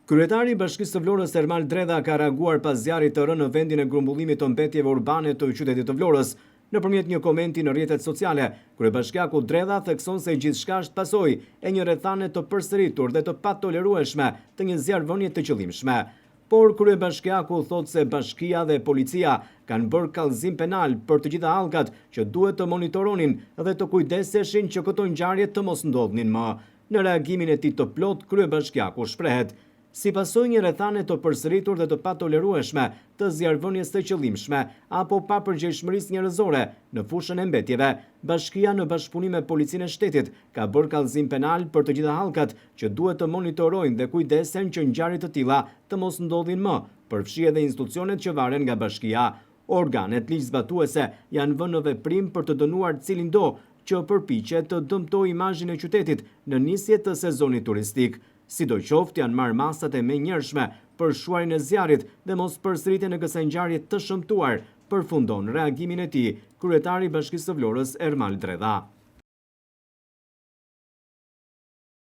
Kryetari i Bashkisë së Vlorës Ermal Dredha ka reaguar pas zjarrit të rënë në vendin e grumbullimit të mbetjeve urbane të qytetit të Vlorës. Nëpërmjet një komenti në rrjetet sociale, kryebashkiaku Dredha thekson se gjithçka është pasojë e një rrethane të përsëritur dhe të patolerueshme të një zjarrvënie të qëllimshme. Por kryebashkiaku thot se bashkia dhe policia kanë bërë kallëzim penal për të gjitha hallkat që duhet të monitoronin dhe të kujdeseshin që këto ngjarje të mos ndodhnin më. Në reagimin e tij të plot, kryebashkiaku shprehet: si pasojë një rrethane të përsëritur dhe të patolerueshme të zjarrvënies të qëllimshme apo papërgjegjshmërisë njerëzore në fushën e mbetjeve, bashkia në bashkëpunim me policinë e shtetit ka bërë kallëzim penal për të gjitha hallkat që duhet të monitorojnë dhe kujdesen që ngjarje të tilla të mos ndodhin më, përfshi edhe institucionet që varen nga bashkia. Organet ligjzbatuese janë vënë në veprim për të dënuar cilindo që përpiqet të dëmtojë imazhin e qytetit në nisje të sezonit turistik. Sidoqoftë janë marrë masat e menjëhershme për shuarin e zjarrit dhe mos përsëritjen e kësaj ngjarje të shëmtuar, përfundon reagimin e tij kryetari i Bashkisë së Vlorës Ermal Dredha.